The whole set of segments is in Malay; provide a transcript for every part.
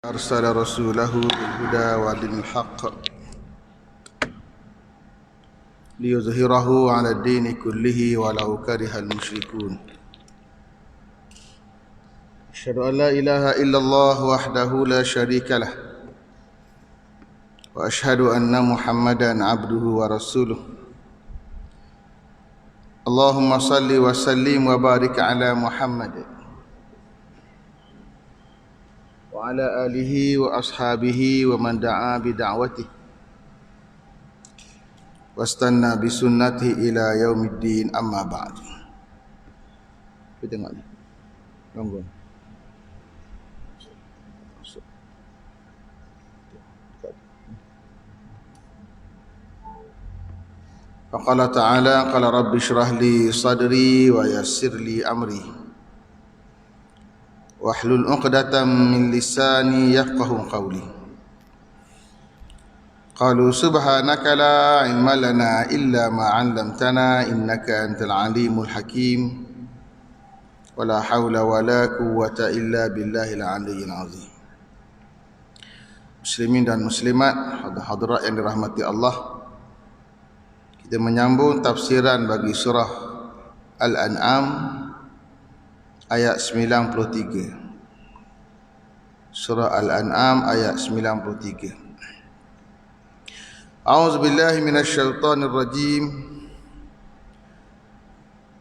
أرسل رسوله بالهدى ودين الحق ليظهره على الدين كله ولو كره المشركون. أشهد أن لا إله إلا الله وحده لا شريك له وأشهد أن محمدا عبده ورسوله. اللهم صل وسلم وبارك على محمد وعلى آله وأصحابه ومن دعا بدعوته واستنى بسنته إلى يوم الدين. أما بعد. Kita tengok ni. Tunggu. فقال تعالى: قال رب اشرح لي صدري ويسر لي أمري واحلل عقدة من لساني يفقهوا قولي. قالوا سبحانك لا علم لنا إلا ما علمتنا إنك أنت العليم الحكيم ولا حول ولا قوة إلا بالله العلي العظيم. Muslimin dan muslimat, hadirat yang dirahmati Allah, kita menyambung tafsiran bagi surah Al-An'am ayat 93. Surah Al-An'am ayat 93. A'udzu billahi minasyaitonir rajim.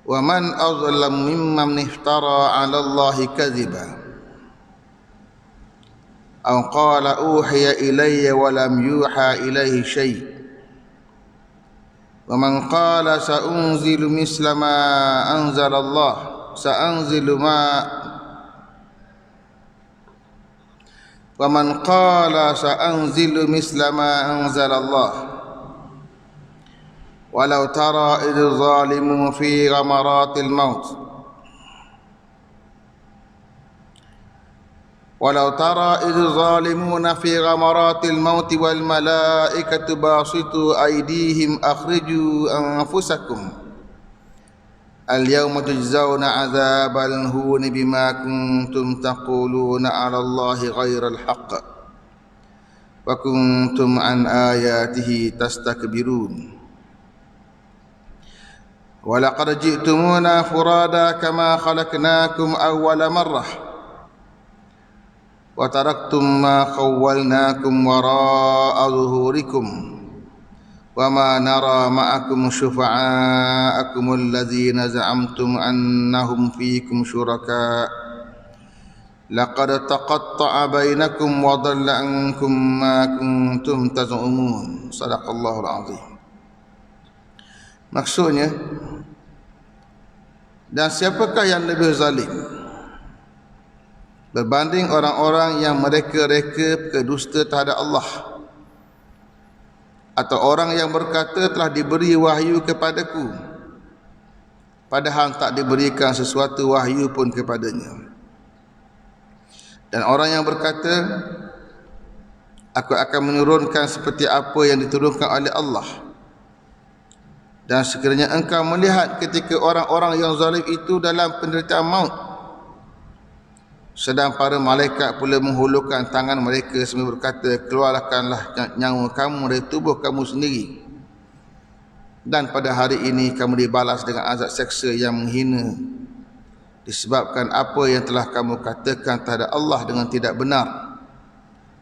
Wa man azlamu mimman iftara 'ala Allahi kadhiba aw qala uhiya ilayya wa lam yuha ilayhi syai'. Wa man qala sa'unzilu misla ma anzala Allah sa'anzilu ma wa man qala sa'anzilu misla ma anzala Allah walau tara idh zalimu fi ghamaratil maut walau tara idh zalimuna fi ghamaratil maut wal malaikatu basitu aydihim akhriju anfusakum al-yawma tujzauna 'adzabal huni bima kuntum taquluna 'ala Allahi ghairal haqq wa kuntum an ayatihi tastakbirun. Wa laqad ji'tumuna furada kama khalaqnakum awwala marrah wa taraktum ma khawwalnakum wara'a zuhurikum wa ma nara ma'akum syufa'akum alladhina za'amtum annahum fiikum syuraka laqad taqatta'a bainakum wa dhalla ankum ma kuntum taz'umun. Sadaqallahul azim. Maksudnya, dan siapakah yang lebih zalim berbanding orang-orang yang mereka-reka berdusta terhadap Allah, atau orang yang berkata telah diberi wahyu kepadaku padahal tak diberikan sesuatu wahyu pun kepadanya, dan orang yang berkata aku akan menurunkan seperti apa yang diturunkan oleh Allah. Dan sekiranya engkau melihat ketika orang-orang yang zalim itu dalam penderitaan maut, sedang para malaikat pula menghulurkan tangan mereka sambil berkata, keluarkanlah nyawa kamu dari tubuh kamu sendiri, dan pada hari ini kamu dibalas dengan azab seksa yang menghina disebabkan apa yang telah kamu katakan terhadap Allah dengan tidak benar,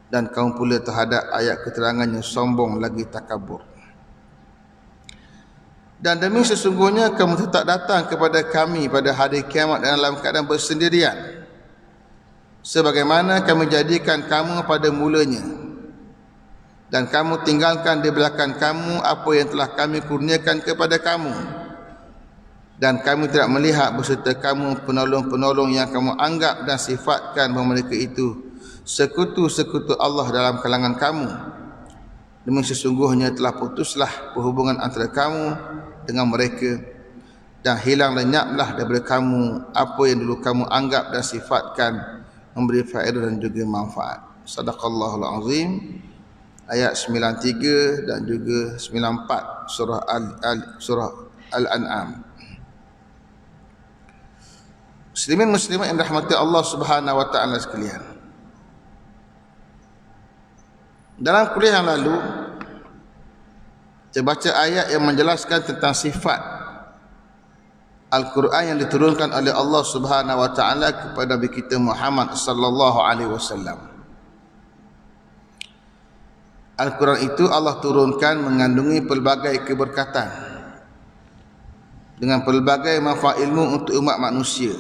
dan kamu pula terhadap ayat keterangannya sombong lagi takabur. Dan demi sesungguhnya kamu tetap datang kepada kami pada hari kiamat dalam keadaan bersendirian, sebagaimana kami jadikan kamu pada mulanya, dan kamu tinggalkan di belakang kamu apa yang telah kami kurniakan kepada kamu, dan kami tidak melihat beserta kamu penolong-penolong yang kamu anggap dan sifatkan bahawa mereka itu sekutu-sekutu Allah dalam kalangan kamu. Demi sesungguhnya telah putuslah perhubungan antara kamu dengan mereka, dan hilang lenyaplah daripada kamu apa yang dulu kamu anggap dan sifatkan memberi faedah dan juga manfaat. Sadaqallahul azim. Ayat 93 dan juga 94 surah Al-An'am. Muslimin muslimat yang dirahmati Allah Subhanahu wa taala sekalian, Dalam kuliah yang lalu saya baca ayat yang menjelaskan tentang sifat Al-Quran yang diturunkan oleh Allah Subhanahu wa taala kepada Nabi kita Muhammad sallallahu alaihi wasallam. Al-Quran itu Allah turunkan mengandungi pelbagai keberkatan dengan pelbagai manfaat ilmu untuk umat manusia,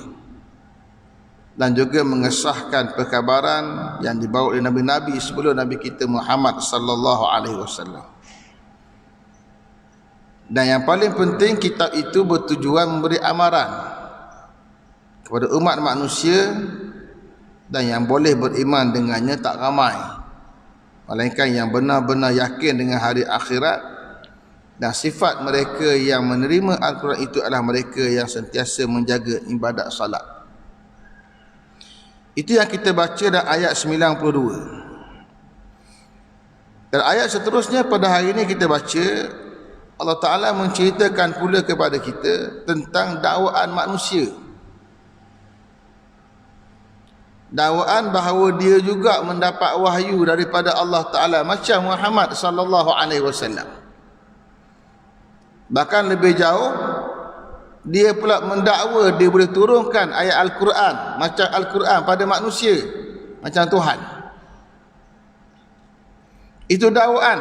dan juga mengesahkan perkabaran yang dibawa oleh nabi-nabi sebelum Nabi kita Muhammad sallallahu alaihi wasallam. Dan yang paling penting, kitab itu bertujuan memberi amaran kepada umat manusia, dan yang boleh beriman dengannya tak ramai, melainkan yang benar-benar yakin dengan hari akhirat. Dan sifat mereka yang menerima Al-Quran itu adalah mereka yang sentiasa menjaga ibadat salat. Itu yang kita baca dalam ayat 92. Dan ayat seterusnya pada hari ini kita baca, Allah Ta'ala menceritakan pula kepada kita tentang dakwaan manusia. Dakwaan bahawa dia juga mendapat wahyu daripada Allah Ta'ala macam Muhammad sallallahu alaihi wasallam. Bahkan lebih jauh, dia pula mendakwa dia boleh turunkan ayat Al-Quran macam Al-Quran pada manusia, macam Tuhan. Itu dakwaan.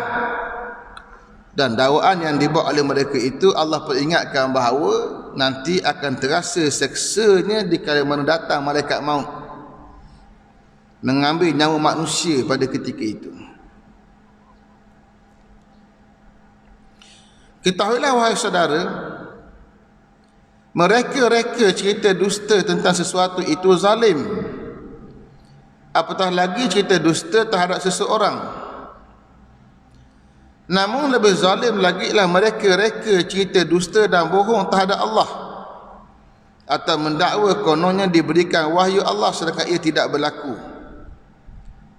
Dan dakwaan yang dibuat oleh mereka itu, Allah peringatkan bahawa nanti akan terasa seksanya di kala mana datang malaikat maut mengambil nyawa manusia pada ketika itu. Ketahuilah wahai saudara, mereka-reka cerita dusta tentang sesuatu itu zalim, apatah lagi cerita dusta terhadap seseorang. Namun lebih zalim lagi lah mereka-reka cerita dusta dan bohong terhadap Allah, atau mendakwa kononnya diberikan wahyu Allah sedangkan ia tidak berlaku,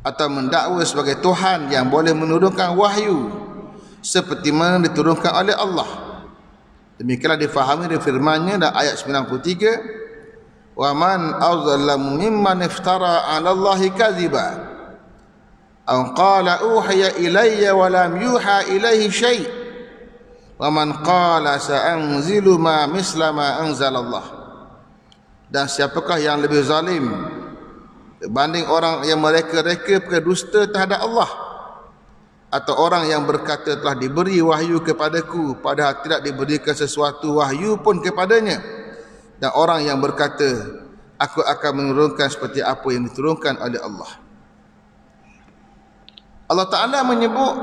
atau mendakwa sebagai Tuhan yang boleh menurunkan wahyu seperti mana diturunkan oleh Allah. Demikianlah difahami dari firman-Nya dalam ayat 93, wa man azlamu mimman iftara 'ala Allahi kadhiba aw qala uhiya ilayya wa lam yuha ilaihi syai' wa man qala sa'anzilu ma misla ma anzalallah. Dan siapakah yang lebih zalim berbanding orang yang mereka-reka berdusta terhadap Allah, atau orang yang berkata telah diberi wahyu kepadaku padahal tidak diberikan sesuatu wahyu pun kepadanya, dan orang yang berkata aku akan menurunkan seperti apa yang diturunkan oleh Allah. Allah Ta'ala menyebut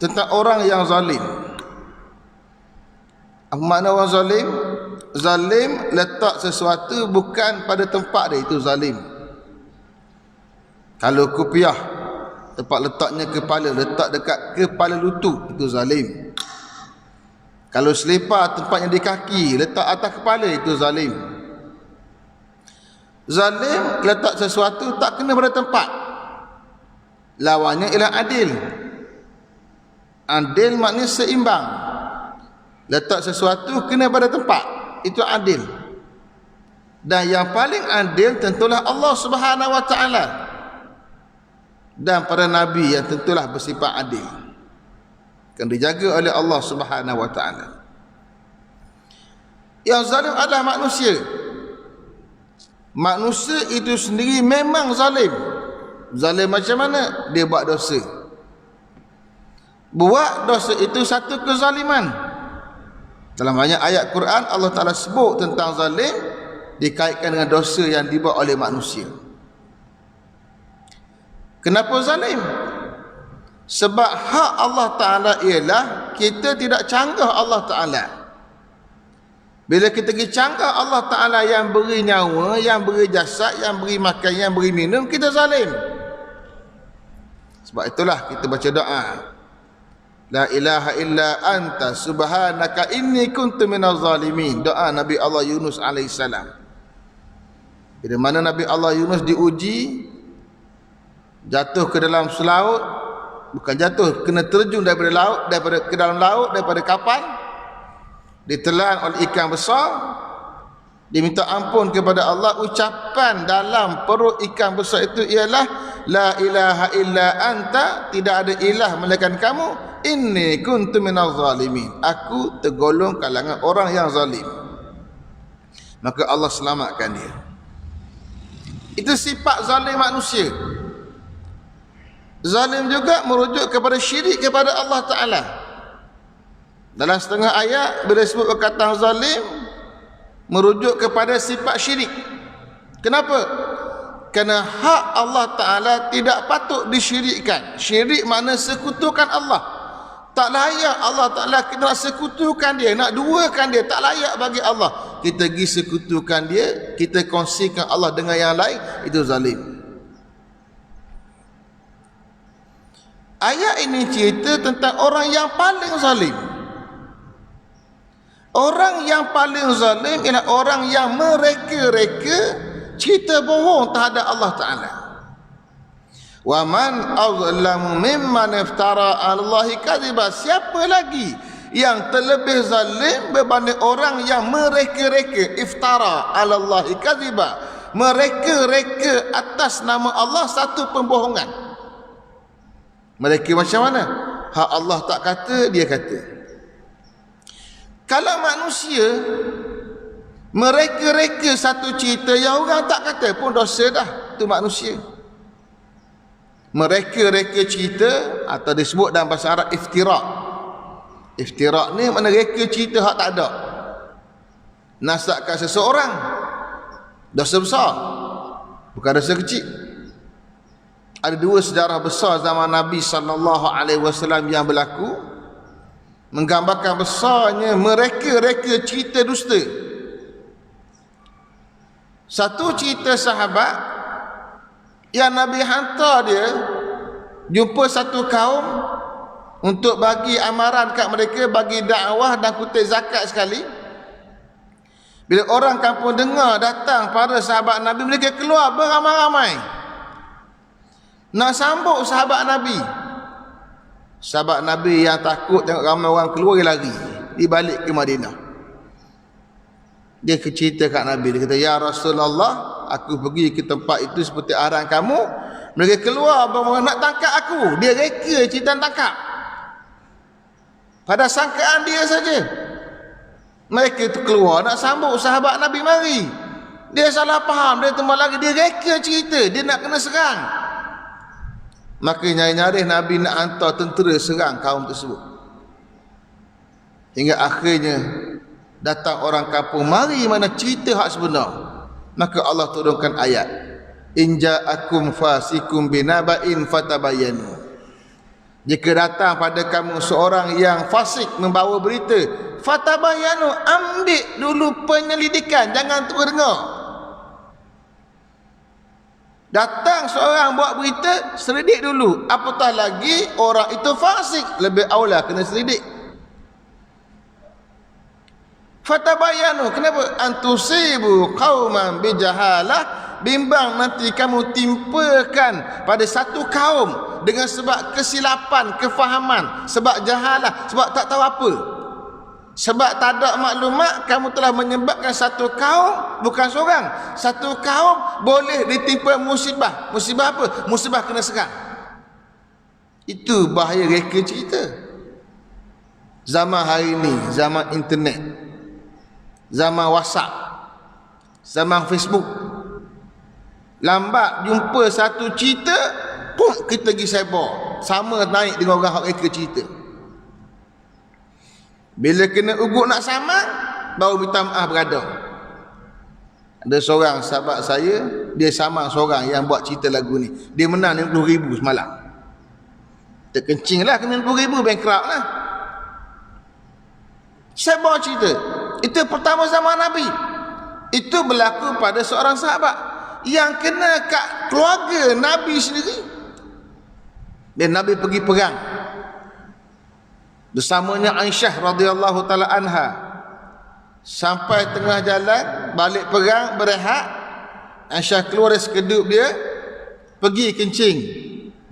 tentang orang yang zalim. Apa makna orang zalim? Zalim letak sesuatu bukan pada tempat dia, itu zalim. Kalau kopiah tempat letaknya kepala, letak dekat kepala lutut, itu zalim. Kalau selipar tempatnya di kaki, letak atas kepala, itu zalim. Zalim letak sesuatu tak kena pada tempat. Lawannya ialah adil. Adil maknanya seimbang. Letak sesuatu kena pada tempat, itu adil. Dan yang paling adil tentulah Allah Subhanahu wa taala, dan para nabi yang tentulah bersifat adil, akan dijaga oleh Allah Subhanahu wa taala. Yang zalim adalah manusia. Manusia itu sendiri memang zalim. Zalim macam mana? Dia buat dosa. Buat dosa itu satu kezaliman. Dalam banyak ayat Quran Allah Ta'ala sebut tentang zalim dikaitkan dengan dosa yang dibuat oleh manusia. Kenapa zalim? Sebab hak Allah Ta'ala ialah kita tidak canggah Allah Ta'ala. Bila kita pergi canggah Allah Ta'ala yang beri nyawa, yang beri jasad, yang beri makan, yang beri minum, kita zalim. Sebab itulah kita baca doa, la ilaha illa anta subhanaka inni kuntu minaz zalimin. Doa Nabi Allah Yunus alaihissalam. Bila mana Nabi Allah Yunus diuji, jatuh ke dalam selaut, bukan jatuh, kena terjun daripada laut, ke dalam laut, daripada kapal, ditelan oleh ikan besar, dia minta ampun kepada Allah. Ucapan dalam perut ikan besar itu ialah la ilaha illa anta, tidak ada ilah melainkan kamu, inni kuntu minaz zalimin, aku tergolong kalangan orang yang zalim. Maka Allah selamatkan dia. Itu sifat zalim manusia. Zalim juga merujuk kepada syirik kepada Allah Ta'ala. Dalam setengah ayat bila sebut perkataan zalim, merujuk kepada sifat syirik. Kenapa? Kerana hak Allah Ta'ala tidak patut disyirikkan. Syirik makna sekutukan Allah. Tak layak Allah Ta'ala kita nak sekutukan dia, nak duakan dia, tak layak bagi Allah. Kita pergi sekutukan dia, kita kongsikan Allah dengan yang lain, itu zalim. Ayat ini cerita tentang orang yang paling zalim. Orang yang paling zalim ialah orang yang mereka-reka cerita bohong terhadap Allah Ta'ala. Wa man azlamu mimman iftara 'ala Allahi kadhiba. Siapa lagi yang terlebih zalim berbanding orang yang mereka-reka, iftara 'ala Allahi kadhiba, mereka-reka atas nama Allah satu pembohongan. Mereka macam mana? Hak Allah tak kata, dia kata. Kalau manusia mereka-reka satu cerita yang orang tak kata pun dosa dah, itu manusia. Mereka-reka cerita atau disebut dalam bahasa Arab iftirak. Iftirak ni mana reka cerita hak tak ada, nasabkan seseorang, dosa besar, bukan dosa kecil. Ada dua sejarah besar zaman Nabi SAW yang berlaku, menggambarkan besarnya mereka-reka cerita dusta. Satu cerita sahabat yang Nabi hantar dia jumpa satu kaum untuk bagi amaran kat mereka, bagi dakwah dan kutip zakat sekali. Bila orang kampung dengar datang pada sahabat Nabi, mereka keluar beramai-ramai nak sambut sahabat Nabi. Sahabat Nabi yang takut tengok ramai orang keluar, dia lari, dia balik ke Madinah. Dia cerita kat Nabi, dia kata, ya Rasulullah, aku pergi ke tempat itu seperti arahan kamu. Mereka keluar nak tangkap aku. Dia reka cerita tangkap pada sangkaan dia saja. Mereka itu keluar nak sambut sahabat Nabi mari. Dia salah faham, dia tembak lagi, dia reka cerita, dia nak kena serang. Maka nyari-nyari Nabi nak hantar tentera serang kaum tersebut. Hingga akhirnya datang orang kampung, mari mana cerita hak sebenar. Maka Allah turunkan ayat, in ja'akum fasikum binaba'in fatabayyanu. Jika datang pada kamu seorang yang fasik membawa berita, fatabayyanu, ambil dulu penyelidikan, jangan terus dengar. Datang seorang buat berita, selidik dulu. Apatah lagi orang itu fasik, lebih aula kena selidik. Fatabayanu, kenapa? Antusibu qauman bijahalah, bimbang nanti kamu timpakan pada satu kaum dengan sebab kesilapan, kefahaman, sebab jahalah, sebab tak tahu apa. Sebab tak ada maklumat, kamu telah menyebabkan satu kaum, bukan seorang, satu kaum boleh ditimpa musibah. Musibah apa? Musibah kena serang. Itu bahaya reka cerita. Zaman hari ini, zaman internet, zaman WhatsApp, zaman Facebook, lambat jumpa satu cerita pun kita pergi cyber, sama naik dengan orang hak reka cerita. Bila kena ugut nak sama, baru minta maaf beradab. Ada seorang sahabat saya, dia sama seorang yang buat cerita lagu ni. Dia menang 50,000 semalam. Terkencing lah, kena 50,000, bankrupt lah. Saya bawa cerita. Itu pertama zaman Nabi. Itu berlaku pada seorang sahabat yang kena kat keluarga Nabi sendiri. Dan Nabi pergi perang bersamanya Aisyah radhiyallahu taala anha. Sampai tengah jalan balik perang berehat, Aisyah keluar dari sekedup dia, pergi kencing,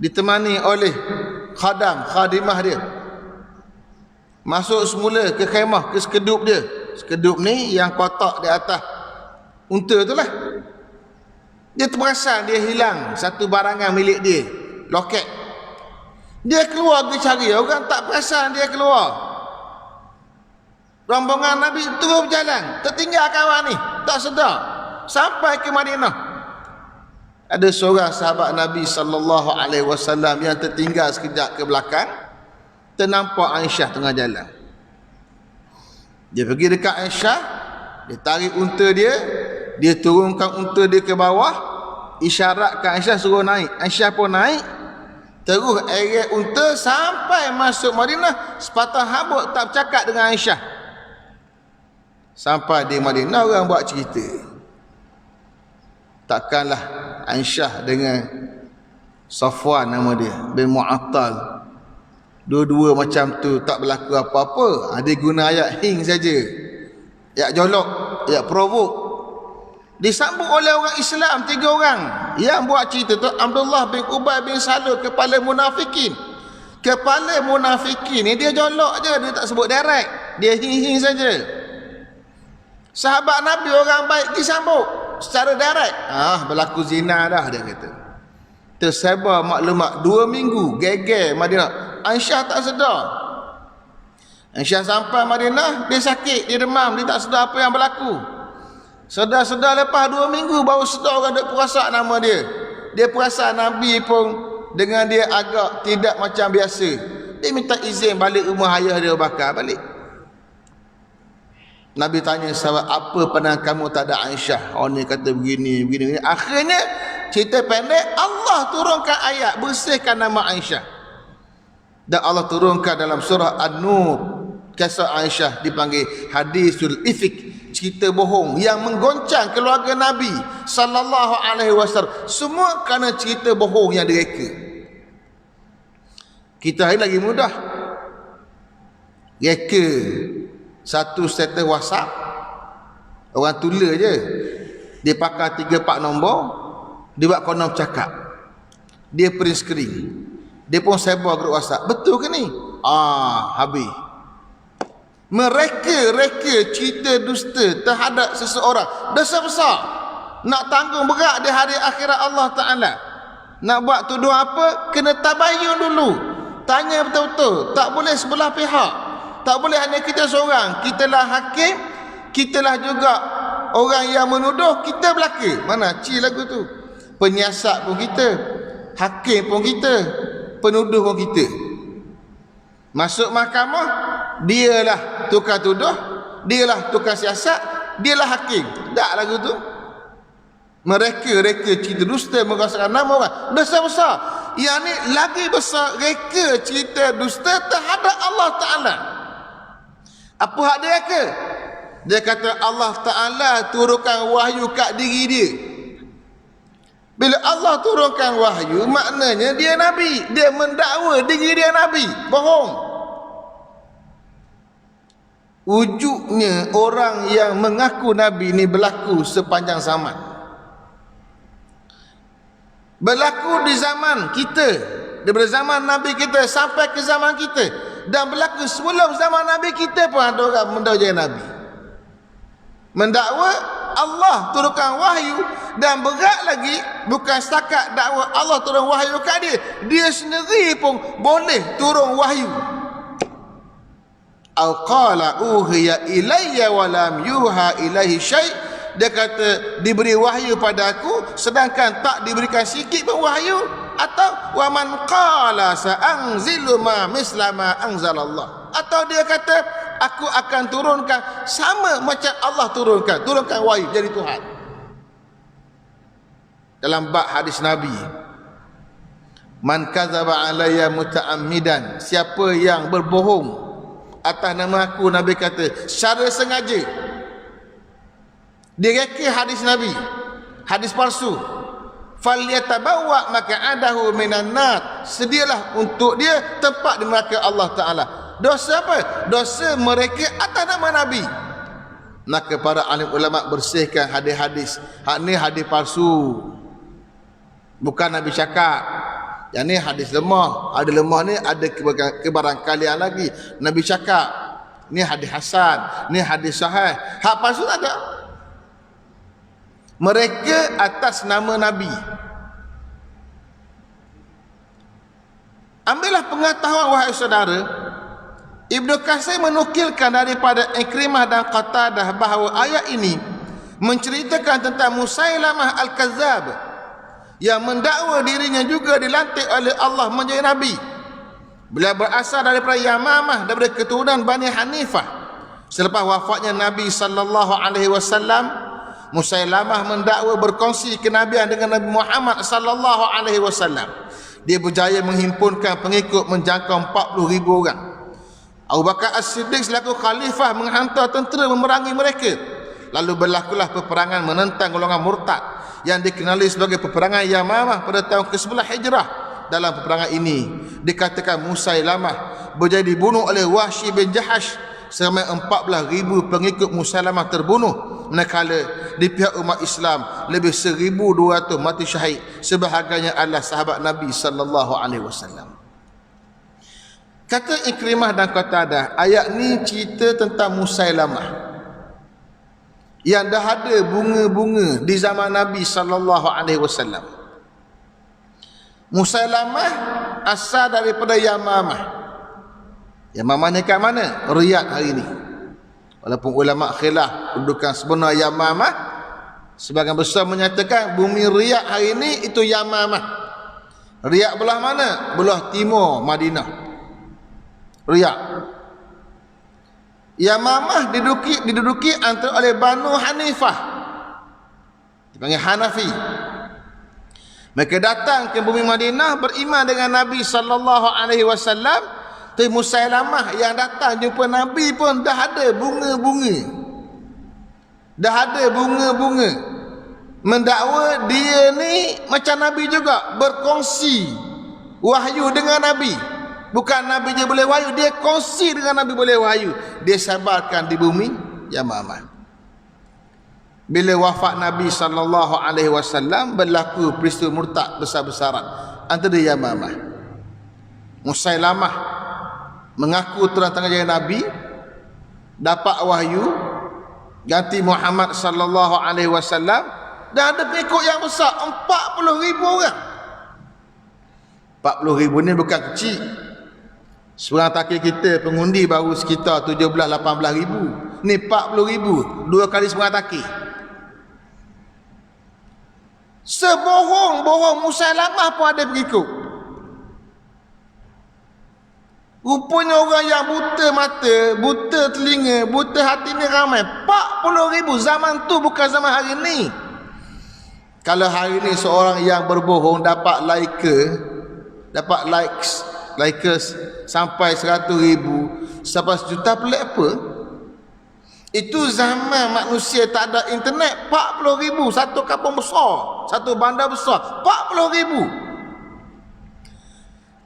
ditemani oleh khadimah dia. Masuk semula ke khemah, ke sekedup dia. Sekedup ni yang kotak di atas unta tu lah. Dia terperasan dia hilang satu barangan milik dia, loket. Dia keluar pergi cari, orang tak perasan dia keluar. Rombongan Nabi terus berjalan, tertinggal kawan ni, tak sedar sampai ke Madinah. Ada seorang sahabat Nabi sallallahu alaihi wasallam yang tertinggal sekejap ke belakang, ternampak Aisyah tengah jalan. Dia pergi dekat Aisyah, dia tarik unta dia turunkan unta dia ke bawah, isyaratkan Aisyah suruh naik. Aisyah pun naik, terus eret unta sampai masuk Madinah, sepatah habuk tak bercakap dengan Aisyah. Sampai di Madinah orang buat cerita, takkanlah Aisyah dengan Safwan nama dia bin Mu'attal, dua-dua macam tu tak berlaku apa-apa. Dia guna ayat hing saja, ayat jolok, ayat provok. Disambut oleh orang Islam 3 orang. Yang buat cerita tu Abdullah bin Ubay bin Salul, kepala munafikin. Kepala munafikin ni dia jolok je, dia tak sebut direct, dia hing-hing saja. Sahabat Nabi orang baik disambut secara direct. Berlaku zina dah, dia kata. Tersebar maklumat 2 minggu geger Madinah. Aisyah tak sedar. Aisyah sampai Madinah, dia sakit, dia demam, dia tak sedar apa yang berlaku. Sedar-sedar lepas 2 minggu baru sedar orang duk perasan nama dia. Dia perasan Nabi pun dengan dia agak tidak macam biasa. Dia minta izin balik rumah ayah dia bakar balik. Nabi tanya sahabat, apa pandangan kamu tak ada Aisyah? Orang ni kata begini. Akhirnya cerita pendek, Allah turunkan ayat bersihkan nama Aisyah. Dan Allah turunkan dalam surah An-Nur, kisah Aisyah dipanggil hadisul ifik, cerita bohong yang menggoncang keluarga Nabi sallallahu alaihi wasallam. Semua kerana cerita bohong yang direka. Kita hari lagi mudah reka satu status WhatsApp, orang tulis je, dia pakai 3-4 nombor, dia buat konon cakap, dia print screen, dia pun sebar grup WhatsApp. Betul ke ni? Habis. Mereka cerita dusta terhadap seseorang, dosa besar, nak tanggung berat di hari akhirat Allah Ta'ala. Nak buat tuduh apa, kena tabayun dulu, tanya betul-betul, tak boleh sebelah pihak. Tak boleh hanya kita seorang. Kitalah hakim, kitalah juga orang yang menuduh, kita belaka. Mana ci lagu tu? Penyiasat pun kita, hakim pun kita, penuduh pun kita. Masuk mahkamah, dialah tukar tuduh, dialah tukar siasat, dialah hakim. Tak lagu tu? Mereka cerita dusta menggunakan nama orang, dosa besar. Yang ni lagi besar, reka cerita dusta terhadap Allah Ta'ala. Apa hak dia ke? Dia kata Allah Ta'ala turunkan wahyu kat diri dia. Bila Allah turunkan wahyu, maknanya dia Nabi. Dia mendakwa diri dia Nabi. Bohong. Wujudnya orang yang mengaku Nabi ni berlaku sepanjang zaman. Berlaku di zaman kita, daripada zaman Nabi kita sampai ke zaman kita. Dan berlaku sebelum zaman Nabi kita pun ada orang mendakwa Nabi. Mendakwa Allah turunkan wahyu, dan berat lagi bukan setakat dakwa Allah turun wahyu kat dia, dia sendiri pun boleh turun wahyu. Au qala uhiya ilayya wa lam yuha ilaihi syai'. Dia kata diberi wahyu pada aku sedangkan tak diberikan sikit pun wahyu. Atau wa man qala sa'anzilu ma misla ma anzalallah. Atau dia kata aku akan turunkan sama macam Allah turunkan wahyu jadi Tuhan. Dalam bab hadis Nabi, man kadzaba alayya muta'ammidan, siapa yang berbohong atas nama aku, Nabi kata secara sengaja, dia reka hadis Nabi, hadis palsu, falyatabawa maq'adahu minan nar, sedialah untuk dia tempat di neraka Allah Ta'ala. Dosa apa? Dosa mereka atas nama Nabi. Maka para alim ulama bersihkan hadis-hadis. Hak ni hadis palsu, bukan Nabi cakap. Yang ni hadis lemah. Ada lemah ni ada kebarangkalian lagi. Nabi cakap ni hadis hasan, ni hadis sahih. Hak palsu tak ada. mereka atas nama Nabi. Ambillah pengetahuan wahai saudara, Ibnu Katsir menukilkan daripada Ikrimah dan Qatadah bahawa ayat ini menceritakan tentang Musailamah Al-Kazzab yang mendakwa dirinya juga dilantik oleh Allah menjadi Nabi. Beliau berasal daripada Yamamah, daripada keturunan Bani Hanifah. Selepas wafatnya Nabi SAW, Musailamah mendakwa berkongsi kenabian dengan Nabi Muhammad SAW. Dia berjaya menghimpunkan pengikut menjangkau 40,000 orang. Abu Bakar As-Siddiq selaku khalifah menghantar tentera memerangi mereka. Lalu berlakulah peperangan menentang golongan murtad yang dikenali sebagai peperangan Yamamah pada tahun ke-11 Hijrah. Dalam peperangan ini dikatakan Musailamah berjaya dibunuh oleh Wahsy bin Jahash. Seramai 14,000 pengikut Musailamah terbunuh, manakala di pihak umat Islam lebih 1,200 mati syahid, sebahagiannya adalah sahabat Nabi SAW. Kata Ikrimah dan Qatadah, ayat ni cerita tentang Musailamah yang dah ada bunga-bunga di zaman Nabi SAW. Musailamah asal daripada Yamamah. Yamamah ni kat mana? Riyadh hari ni. Walaupun ulama khilaf kedudukan sebenar Yamamah, sebagian besar menyatakan bumi Riyadh hari ni itu Yamamah. Riyadh belah mana? Belah timur Madinah. Riyadh. Yamamah diduduki antara oleh Banu Hanifah, dipanggil Hanafi. Mereka datang ke bumi Madinah beriman dengan Nabi SAW. Tapi Musailamah yang datang jumpa Nabi pun dah ada bunga-bunga. Dah ada bunga-bunga. Mendakwa dia ni macam Nabi juga, berkongsi wahyu dengan Nabi. Bukan Nabi je boleh wahyu, dia kongsi dengan Nabi boleh wahyu. Dia sabarkan di bumi Yamamah. Bila wafat Nabi SAW, berlaku peristiwa murtad besar-besaran antara Yamamah. Musailamah mengaku terang-terangan jadi Nabi, dapat wahyu, ganti Muhammad SAW, dan ada pengikut yang besar, 40,000 orang. 40,000 ni bukan kecil. Seorang takir kita pengundi baru sekitar 17-18,000. Ni 40,000, 2 kali seorang takir. Sebohong-bohong Musailamah pun ada pengikut. Rupanya orang yang buta mata, buta telinga, buta hati ni ramai. 40,000. Zaman tu bukan zaman hari ni. Kalau hari ni seorang yang berbohong dapat likes sampai 100,000, sampai 1,000,000, pelik apa? Itu zaman manusia tak ada internet. 40,000, satu kampung besar, satu bandar besar, 40,000.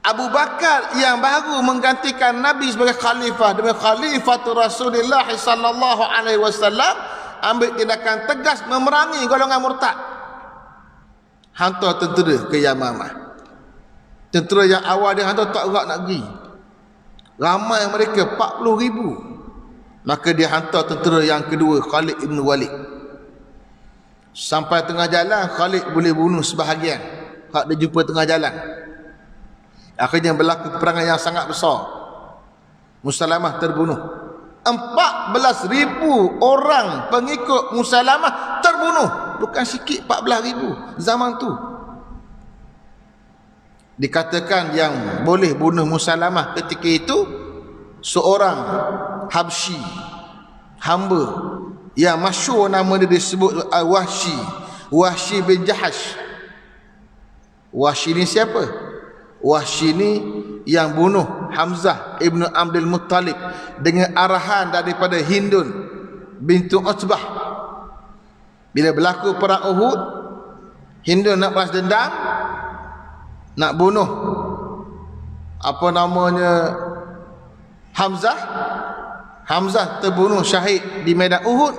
Abu Bakar yang baru menggantikan Nabi sebagai khalifah, demi khalifatul Rasulullah SAW, ambil tindakan tegas memerangi golongan murtad. Hantar tentera ke Yamamah. Tentera yang awal dia hantar tak gerak nak pergi. Ramai mereka 40,000. Maka dia hantar tentera yang kedua, Khalid ibn Walid. Sampai tengah jalan, Khalid boleh bunuh sebahagian hak dia jumpa tengah jalan. Akhirnya berlaku peperangan yang sangat besar. Musailamah terbunuh. 14,000 orang pengikut Musailamah terbunuh. Bukan sikit, 14,000 zaman tu. Dikatakan yang boleh bunuh Musailamah ketika itu seorang Habsyi, hamba yang masyhur nama dia disebut Wahsy bin Jahash. Wahsy ni siapa? Wahsy ni yang bunuh Hamzah ibnu Abdul Muttalib dengan arahan daripada Hindun bintu Utbah. Bila berlaku perang Uhud, Hindun nak balas dendam, nak bunuh Hamzah terbunuh syahid di medan Uhud,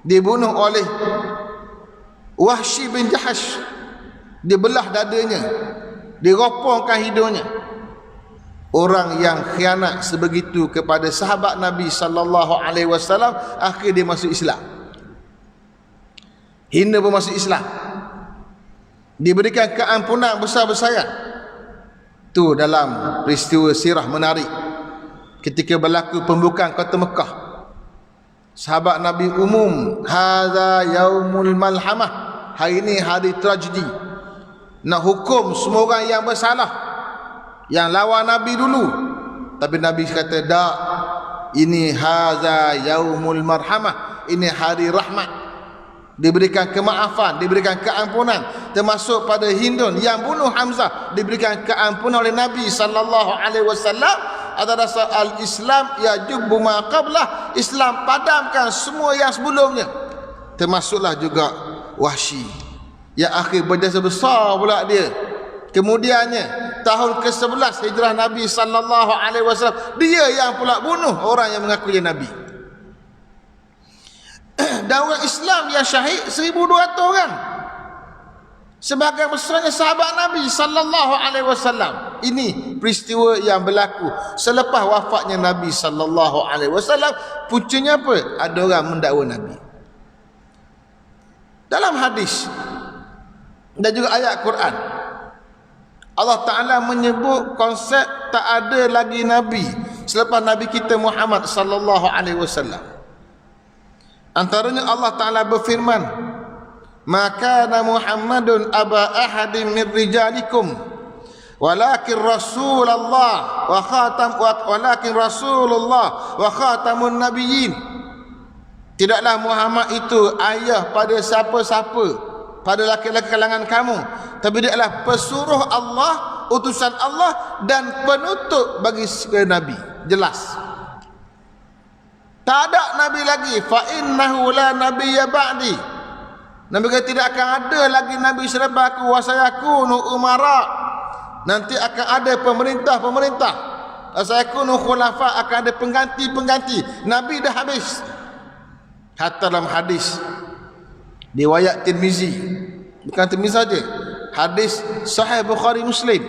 dibunuh oleh Wahsy bin Jahash. Dibelah dadanya, diropongkan hidungnya. Orang yang khianat sebegitu kepada sahabat Nabi SAW, akhir dia masuk Islam. hina pun masuk Islam, diberikan keampunan besar-besaran. Tu dalam peristiwa sirah menarik ketika berlaku pembukaan kota Mekah. Sahabat Nabi umum, hadza yaumul malhamah, hari ini hari tragedi, nak hukum semua orang yang bersalah, yang lawan Nabi dulu. Tapi Nabi kata tak, ini hadza yaumul marhamah, ini hari rahmat, diberikan kemaafan, diberikan keampunan. Termasuk pada Hindun yang bunuh Hamzah, diberikan keampunan oleh Nabi sallallahu alaihi wasallam. Ada rasa al-Islam yajubbu ma qablah, Islam padamkan semua yang sebelumnya. Termasuklah juga Wahsy yang akhir berjasa besar pula dia. Kemudiannya tahun ke-11 hijrah Nabi sallallahu alaihi wasallam, dia yang pula bunuh orang yang mengaku dia Nabi. Dan orang Islam yang syahid 1,200 orang. Sebagai besarnya sahabat Nabi sallallahu alaihi wasallam. Ini peristiwa yang berlaku selepas wafatnya Nabi sallallahu alaihi wasallam. Puncanya apa? Ada orang mendakwa Nabi. Dalam hadis dan juga ayat Quran, Allah Ta'ala menyebut konsep tak ada lagi Nabi selepas Nabi kita Muhammad sallallahu alaihi wasallam. Antaranya Allah Ta'ala berfirman, maka Muhammadun aba ahadin min rijalikum walakin Rasulullah wa khatamun nabiyyin. Tidaklah Muhammad itu ayah pada siapa-siapa pada laki-laki kalangan kamu, tapi dia adalah pesuruh Allah, utusan Allah dan penutup bagi segala nabi. Jelas tak ada nabi lagi. Fa innahu la nabiyya ba'di. Nabi kata tidak akan ada lagi nabi selepas aku. Wa sayakunu umara. Nanti akan ada pemerintah-pemerintah. Wa sayakunu khulafa, akan ada pengganti-pengganti. Nabi dah habis. Hatta dalam hadis riwayat Tirmizi, bukan Tirmizi saja, hadis Sahih Bukhari Muslim,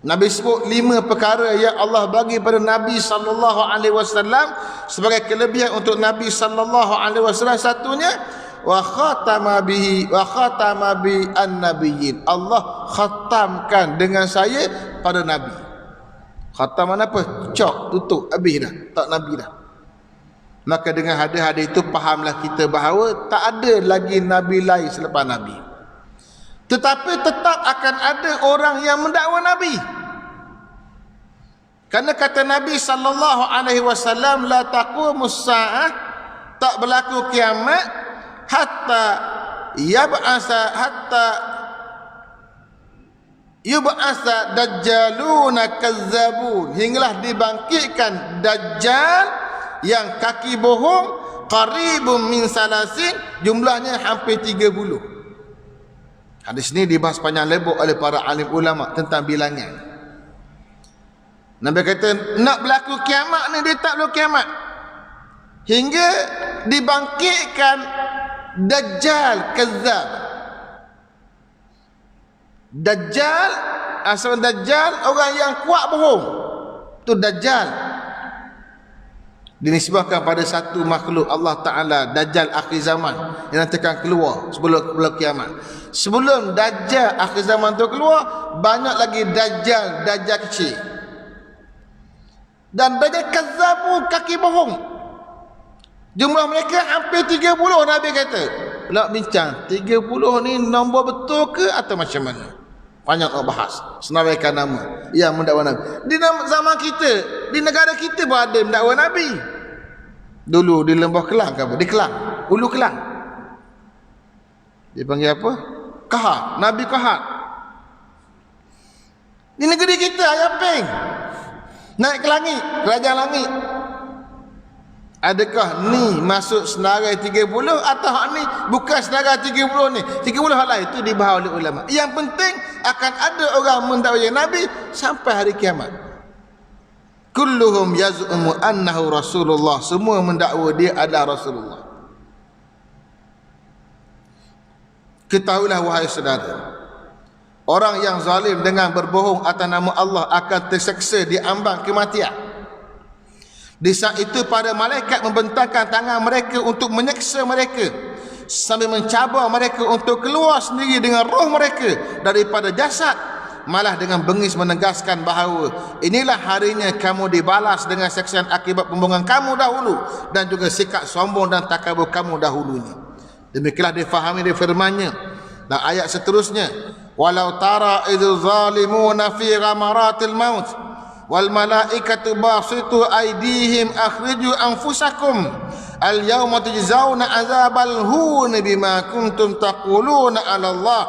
Nabi sebut 5 perkara yang Allah bagi pada Nabi sallallahu alaihi wasallam sebagai kelebihan untuk Nabi sallallahu alaihi wasallam. Satunya wa khatama bi an-nabiyyin. Allah khatamkan dengan saya pada nabi. Khatam mana apa? Cok, tutup, habis dah, tak nabi dah. Maka dengan hadis-hadis itu fahamlah kita bahawa tak ada lagi nabi lain selepas Nabi. Tetapi tetap akan ada orang yang mendakwa Nabi. Kerana kata Nabi sallallahu alaihi wasallam, la taqumus saah, tak berlaku kiamat hatta yub'asa dajjaluna kazzabun, hinggalah dibangkitkan dajjal yang kaki bohong, qaribun min salasin, jumlahnya hampir 30. Hadis ini dibahas panjang lebar oleh para alim ulama tentang bilangan. Nabi kata nak berlaku kiamat ni, dia tak berlaku kiamat hingga dibangkitkan dajjal kazzab. Dajjal, asal dajjal orang yang kuat bohong, tu dajjal. Dinisbahkan pada satu makhluk Allah Ta'ala, Dajjal akhir zaman yang nanti akan keluar sebelum kiamat. Sebelum Dajjal akhir zaman tu keluar, banyak lagi Dajjal kecil. Dan Dajjal kazzabu, kaki bohong. Jumlah mereka hampir 30. Nabi kata, nak bincang 30 ni nombor betul ke atau macam mana? Banyak orang bahas, senaraikan nama yang mendakwa Nabi. Di zaman kita, di negara kita pun ada mendakwa Nabi. Dulu di Lembah Kelang ke apa? Di Kelang, Hulu Kelang. Dia panggil apa? Kahat, Nabi Kahat. Di negeri kita ayam peng, naik ke langit, kerajaan langit. Adakah ni masuk senarai 30 atau hak ni bukan senarai 30 ni? 30 hal lain itu dibahas oleh ulama. Yang penting akan ada orang mendakwa Nabi sampai hari kiamat. Kulluhum yaz'umu annahu Rasulullah. Semua mendakwa dia adalah Rasulullah. Ketahuilah wahai saudara, orang yang zalim dengan berbohong atas nama Allah akan terseksa di ambang kematian. Di saat itu para malaikat membentangkan tangan mereka untuk menyeksa mereka sambil mencabar mereka untuk keluar sendiri dengan roh mereka daripada jasad, malah dengan bengis menegaskan bahawa inilah harinya kamu dibalas dengan saksian akibat pembohongan kamu dahulu dan juga sikap sombong dan takabur kamu dahulunya. Demikianlah difahami di firman-Nya. Dan ayat seterusnya, walau tara idz zalimuna fi ghamaratil maut wal malaikatu basitu aydihim akhriju anfusakum al yawma tujzauna adzabal hun bima kuntum taquluna 'ala Allah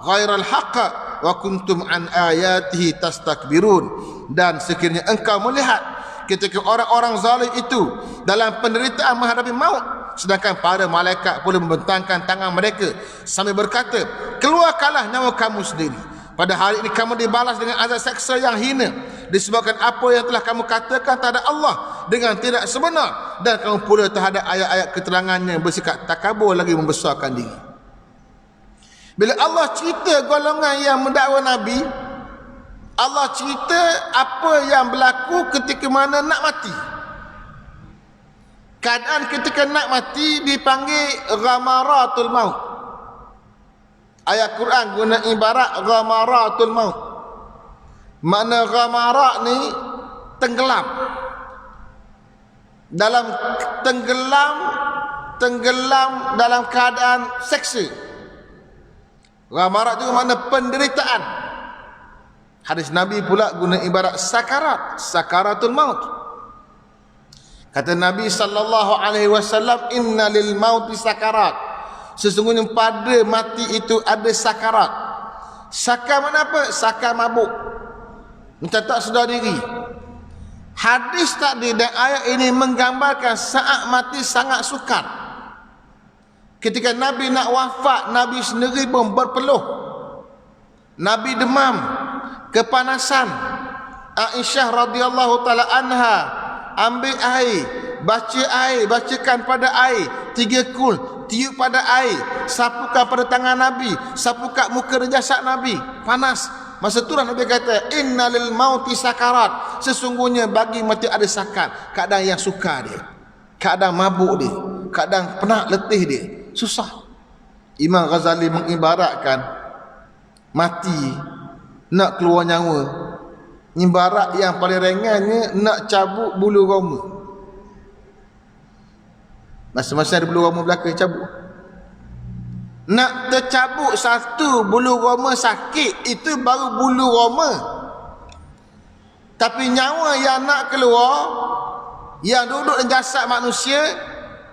ghairal haqq wa kuntum an ayatihi tastakbirun. Dan sekiranya engkau melihat ketika orang-orang zalim itu dalam penderitaan menghadapi maut, sedangkan para malaikat pula membentangkan tangan mereka sambil berkata, keluarkanlah nyawa kamu sendiri. Pada hari ini kamu dibalas dengan azab seksa yang hina disebabkan apa yang telah kamu katakan terhadap Allah dengan tidak sebenar, dan kamu pula terhadap ayat-ayat keterangannya bersikap takabur lagi membesarkan diri. Bila Allah cerita golongan yang mendakwa Nabi, Allah cerita apa yang berlaku ketika mana nak mati. Keadaan ketika nak mati dipanggil ghamaratul maut. Ayat Quran guna ibarat ghamaratul maut. Makna ghamarat ni tenggelam. Dalam tenggelam dalam keadaan seksa. Ghamarat juga makna penderitaan. Hadis Nabi pula guna ibarat sakarat, sakaratul maut. Kata Nabi sallallahu alaihi wasallam, inna lil mauti sakarat. Sesungguhnya pada mati itu ada sakarat. Sakar mana apa? Sakar mabuk, mencatat sedar diri. Hadis tadi dan ayat ini menggambarkan saat mati sangat sukar. Ketika Nabi nak wafat, Nabi sendiri pun berpeluh. Nabi demam, kepanasan. Aisyah radhiyallahu taala anha ambil air, bacakan pada air 3 kul, tiup pada air, sapukan pada tangan Nabi, sapukan muka dan jasad Nabi, panas. Masa tu Nabi kata, innalil mauti sakarat. Sesungguhnya bagi mati ada sakar. Keadaan yang sukar dia, keadaan mabuk dia, keadaan penat letih dia, susah. Imam Ghazali mengibaratkan mati nak keluar nyawa, ibarat yang paling ringannya nak cabut bulu roma. Masa-masa ada bulu roma belakang cabut. Nak tercabut satu bulu roma sakit, itu baru bulu roma. Tapi nyawa yang nak keluar, yang duduk dalam jasad manusia,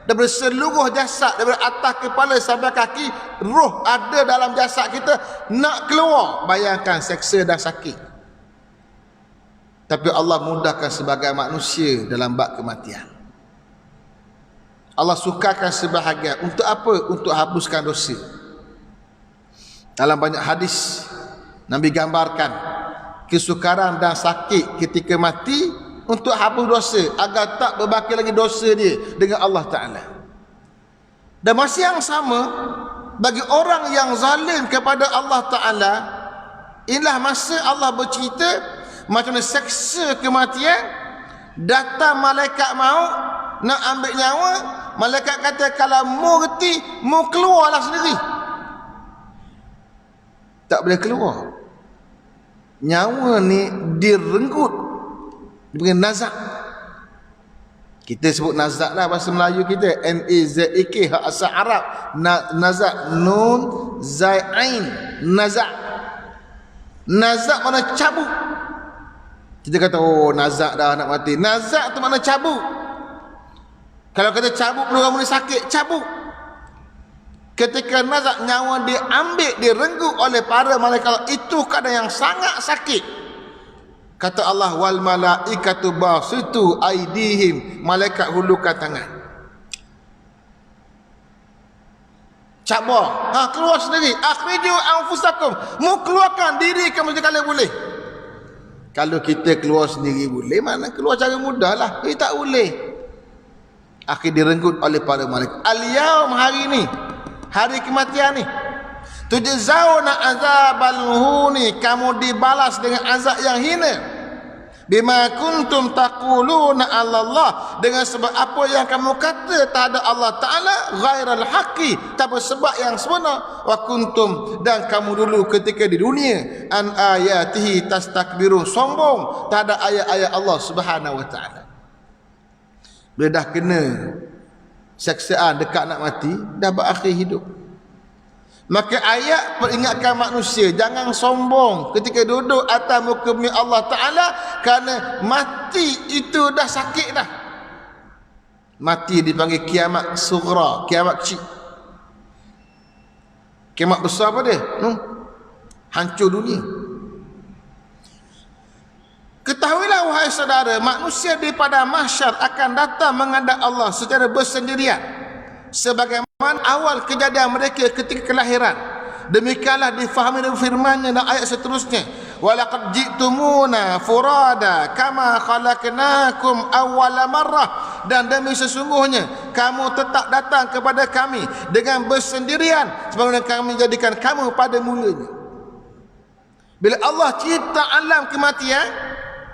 daripada seluruh jasad, daripada atas kepala sampai kaki, roh ada dalam jasad kita, nak keluar, bayangkan seksa dan sakit. Tapi Allah mudahkan sebagai manusia dalam bab kematian. Allah sukakan sebahagian. Untuk apa? Untuk hapuskan dosa. Dalam banyak hadis Nabi gambarkan kesukaran dan sakit ketika mati untuk hapus dosa, agar tak berbaki lagi dosa dia dengan Allah Ta'ala. Dan masa yang sama, bagi orang yang zalim kepada Allah Ta'ala, inilah masa Allah bercerita macam mana seksa kematian. Datang malaikat maut nak ambil nyawa, malaikat kata, kalau mu reti, mu keluarlah sendiri. Tak boleh keluar. Nyawa ni direnggut, diberi nazak. Kita sebut nazak lah bahasa Melayu kita, N-A-Z-A-K, hak asal Arab. Nazak, nun zai ain, nazak. Nazak mana cabut. Kita kata, oh nazak dah nak mati. Nazak tu makna cabut. Kalau kata cabut, orang ni sakit, cabut. Ketika nazak, nyawa diambil, direnggut oleh para malaikat, itu keadaan yang sangat sakit. Kata Allah, wal malaikatu basitu aidihim, malaikat hulurkan tangan. Cabar, keluar sendiri. Akhriju anfusakum, mu keluarkan diri kamu sekali boleh. Kalau kita keluar sendiri boleh, mana keluar cara mudah lah. Tak boleh. Akhir direnggut oleh para malaikat. Al-yaum, hari ni, hari kematian ni, tujzauna azabal huni, kamu dibalas dengan azab yang hina. Bima kuntum taquluna 'ala Allah, dengan sebab apa yang kamu kata terhadap Allah Taala ghairal haqqi, tanpa sebab yang sebenar. Wa kuntum, dan kamu dulu ketika di dunia, an ayatihi tastakbirun, sombong terhadap ayat-ayat Allah Subhanahu wa taala. Bila dah kena saksaan dekat nak mati, dah berakhir hidup, maka ayat peringatkan manusia jangan sombong ketika duduk atas muka bumi Allah Ta'ala, kerana mati itu dah sakit dah. Mati dipanggil kiamat sughra, kiamat kecil. Kiamat besar apa dia? Hancur dunia. Ketahuilah wahai saudara, manusia di padang mahsyar akan datang menghadap Allah secara bersendirian, sebagaimana awal kejadian mereka ketika kelahiran. Demikianlah difahami firman-Nya dan ayat seterusnya. Walaqad ji'tumuna furada kama khalaqnakum awwala marrah, dan demi sesungguhnya kamu tetap datang kepada kami dengan bersendirian sebagaimana kami jadikan kamu pada mulanya. Bila Allah cipta alam kematian,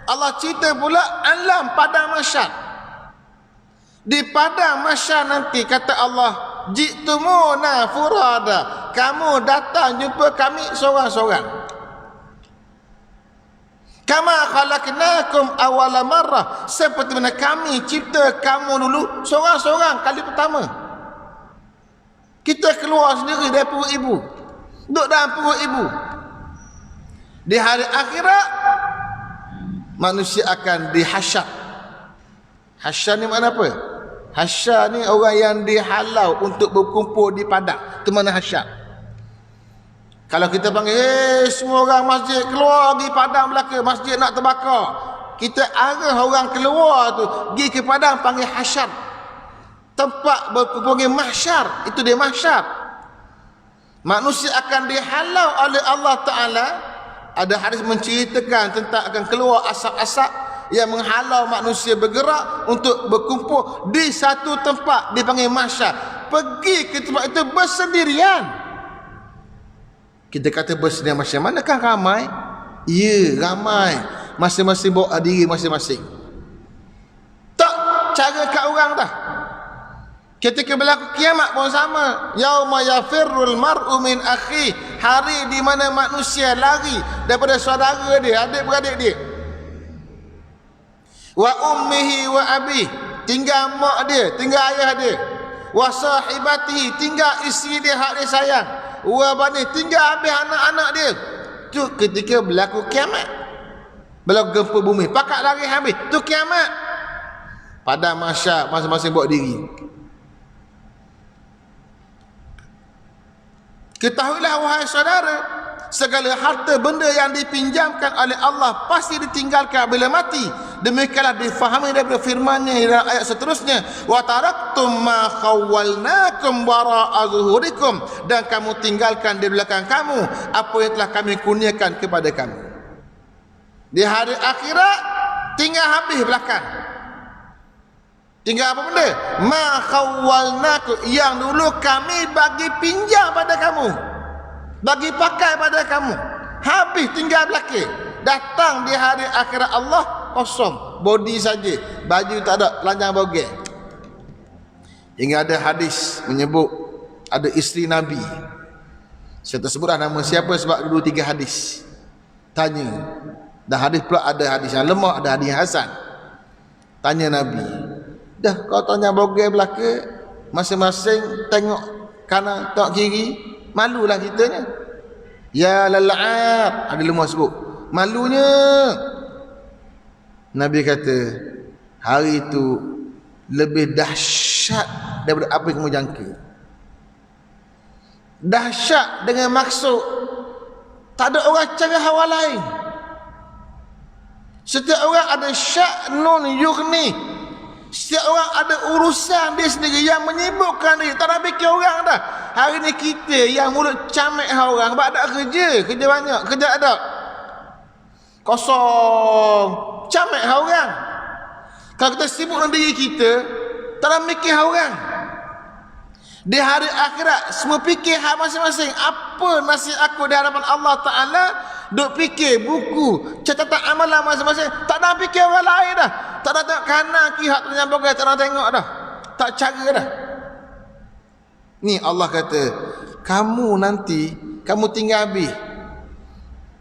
Allah cipta pula alam padang mahsyar. Di padang mahsyar nanti kata Allah, ji'tumuna furada, kamu datang jumpa kami seorang-seorang. Kama khalaqnakum awwala marrah, seperti mana kami cipta kamu dulu seorang-seorang kali pertama. Kita keluar sendiri dari perut ibu, duduk dalam perut ibu. Di hari akhirat manusia akan dihasyar. Hasyar ni makna apa? Hasyar ni orang yang dihalau untuk berkumpul di padang. Itu mana hasyar. Kalau kita panggil, semua orang masjid keluar pergi padang belaka, masjid nak terbakar, kita arah orang keluar tu pergi ke padang, panggil hasyar. Tempat berkumpul mahsyar, itu dia mahsyar. Manusia akan dihalau oleh Allah Ta'ala. Ada hadis menceritakan tentang akan keluar asap-asap yang menghalau manusia bergerak untuk berkumpul di satu tempat dipanggil mahsyar. Pergi ke tempat itu bersendirian. Kita kata bersendirian macam manakah ramai? Ya, ramai. Masing-masing bawa diri masing-masing. Tak cara kat orang dah. Ketika berlaku kiamat pun sama. Yauma yafirrul mar'u min akhi, hari di mana manusia lari daripada saudara dia, adik-beradik dia. Wa ummihi wa abi, tinggal mak dia, tinggal ayah dia. Wa sahibatihi, tinggal isteri dia hak dia sayang. Wa bani, tinggal habis anak-anak dia. Tu ketika berlaku kiamat, berlaku gempa bumi, pakat lari habis, tu kiamat. Padang mahsyar masing-masing bawa diri. Ketahuilah wahai saudara, segala harta benda yang dipinjamkan oleh Allah pasti ditinggalkan bila mati. Demikianlah difahami daripada firman-Nya dalam ayat seterusnya, wa taraktum ma khawwalnakum wara'a zuhurikum, dan kamu tinggalkan di belakang kamu apa yang telah kami kurniakan kepada kamu. Di hari akhirat tinggal habis belakang. Tinggal apa benda? Ma khawwalnakum, yang dulu kami bagi pinjam pada kamu, bagi pakai pada kamu, habis tinggal belakang. Datang di hari akhirat Allah kosong, body saja, baju tak ada, telanjang bogel. Hingga ada hadis menyebut ada isteri Nabi. Saya tak sebutlah nama siapa sebab dulu 3 hadis. Tanya. Dan hadis pula ada hadis yang lemah, ada hadis yang hasan. Tanya Nabi, dah kau tanya bogel belaka, masing-masing tengok kanan tengok kiri, malulah kitanya. Ya lal'ab, ada lemah sebut, malunya. Nabi kata, hari itu lebih dahsyat daripada apa yang kamu jangka. Dahsyat dengan maksud tak ada orang cara hawa lain. Setiap orang ada sya'nun yughni. Setiap orang ada urusan dia sendiri yang menyibukkan dia. Tak nak fikir orang dah. Hari ni kita yang mulut camek orang, sebab ada kerja banyak, kerja ada. Kosong, camek orang. Kalau kita sibuk dengan diri kita, tak nak fikir orang. Di hari akhirat semua fikir hak masing-masing. Apa nasib aku di hadapan Allah Ta'ala? Duk fikir buku, catatan amalan masing-masing. Tak ada fikir orang lain dah. Tak ada tengok kanan, kiri, hak tu bagai, tak ada tengok dah. Tak cara dah. Ni Allah kata, kamu nanti, kamu tinggal habis.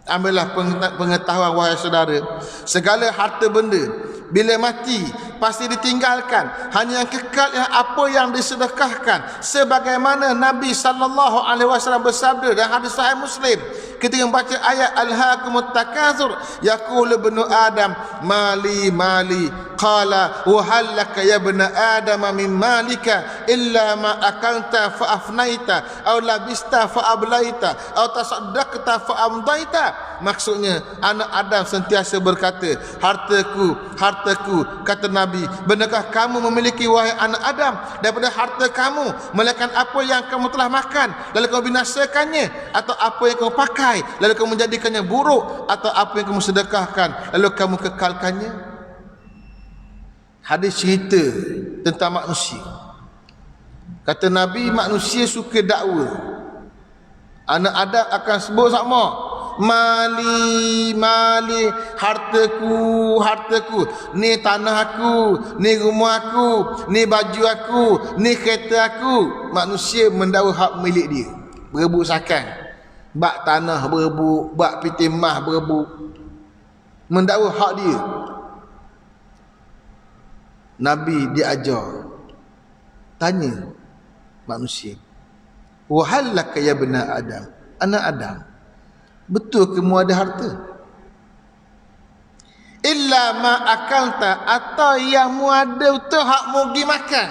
Ambillah pengetahuan wahai saudara, segala harta benda bila mati pasti ditinggalkan. Hanya yang kekal yang apa yang disedekahkan, sebagaimana Nabi SAW bersabda dalam hadis sahih Muslim ketika membaca ayat alhaakumut takatsur, yaqulu ibnu adam mali mali, qala wa hal laka ya ibnu adam min malika illa ma akalta fa afnaita aw labista fa ablaita aw tasaddaqta fa amdaita. Maksudnya anak Adam sentiasa berkata, hartaku, hartaku, kata Nabi. Benarkah kamu memiliki wahai anak Adam daripada harta kamu, melainkan apa yang kamu telah makan lalu kamu binasakannya, atau apa yang kamu pakai lalu kamu menjadikannya buruk, atau apa yang kamu sedekahkan lalu kamu kekalkannya. Hadis cerita tentang manusia. Kata Nabi, manusia suka dakwa. Anak Adam akan sebut sama, mali mali, hartaku, hartaku, ni tanah aku, ni rumah aku, ni baju aku, ni kereta aku. Manusia mendakwa hak milik dia, berebut sakan, bak tanah berebut, bak piti mah berebut, mendakwa hak dia. Nabi diajar, tanya manusia, wa hal laka ya bena Adam, anak Adam, betul kamu ada harta? Illa ma akalta, atau yang mu ada tu hak mu pergi makan.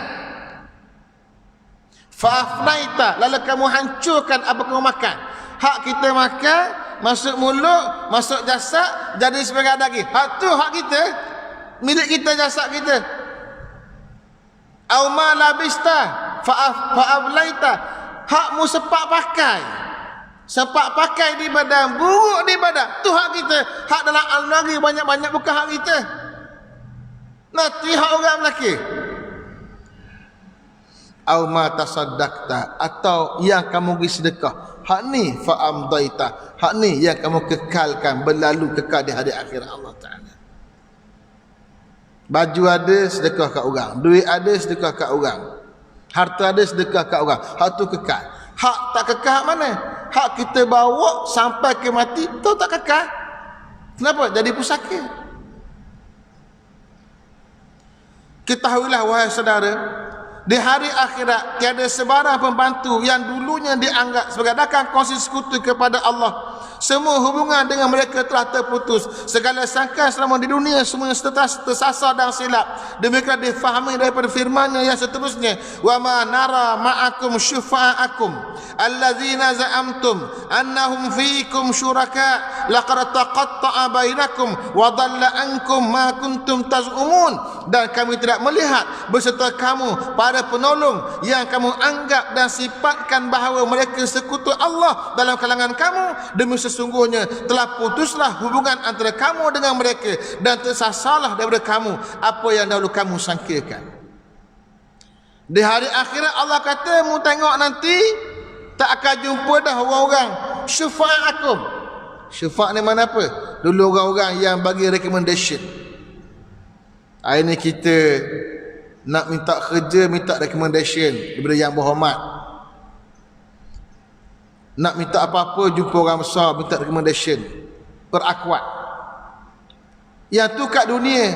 Fa afnaita, lalu kamu hancurkan apa kamu makan. Hak kita makan masuk mulut, masuk jasad, jadi sebagai daging. Hak tu hak kita, milik kita, jasad kita. Au ma labista fa ablaita, hak mu sepak pakai. Sepak pakai di badan, buruk di badan, tu hak kita. Hak dalam almari banyak-banyak bukan hak kita. Nanti hak orang lelaki. Au ma tasaddaqta, atau yang kamu beri sedekah, hak ni fa amdaita, hak ni yang kamu kekalkan, berlalu kekal di hari akhirat Allah Ta'ala. Baju ada, sedekah kat orang. Duit ada, sedekah kat orang. Harta ada, sedekah kat orang. Hak tu kekal. Hak tak kekal mana? Hak kita bawa sampai ke mati, tu tak kekal. Kenapa? Jadi pusaka. Ketahuilah wahai saudara, di hari akhirat tiada sebarang pembantu yang dulunya dianggap sebagai rakan kongsi sekutu kepada Allah. Semua hubungan dengan mereka telah terputus. Segala sangkaan selama di dunia semua tersasar dan silap. Demikian difahami daripada firman-Nya yang seterusnya, wa ma nara ma'akum syufa'akum allazina za'amtum annahum fiikum syuraka laqad taqatta'a bainakum wa dhalla ankum ma kuntum taz'umun. Dan kami tidak melihat beserta kamu para penolong yang kamu anggap dan sifatkan bahawa mereka sekutu Allah dalam kalangan kamu. Demi sesungguhnya telah putuslah hubungan antara kamu dengan mereka, dan tersasarlah daripada kamu apa yang dahulu kamu sangkakan. Di hari akhirat Allah kata, mu tengok nanti tak akan jumpa dah orang-orang syufa'akum. Syufa' ni mana apa? Dulu orang-orang yang bagi recommendation. Hari ni kita nak minta kerja, minta recommendation daripada yang berhormat. Nak minta apa-apa, jumpa orang besar, minta recommendation, perakuat. Yang tu kat dunia.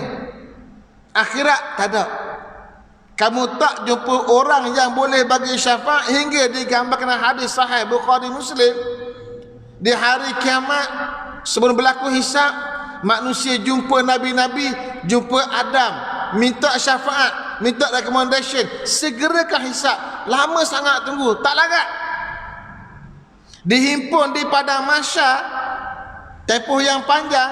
Akhirat tak ada. Kamu tak jumpa orang yang boleh bagi syafaat, hingga digambarkan hadis sahih Bukhari Muslim. Di hari kiamat, sebelum berlaku hisab, manusia jumpa Nabi-Nabi, jumpa Adam, minta syafaat, minta recommendation. Segerakah hisab? Lama sangat tunggu, tak larat. Dihimpun di padang mahsyar, tempoh yang panjang.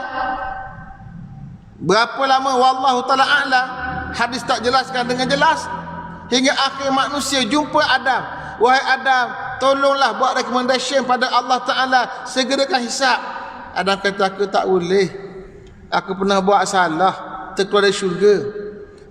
Berapa lama wallahu taala a'lam, hadis tak jelaskan dengan jelas. Hingga akhir manusia jumpa Adam. Wahai Adam, tolonglah buat recommendation pada Allah Taala, segerakan hisab. Adam kata, aku tak boleh, aku pernah buat salah, terkeluar dari syurga.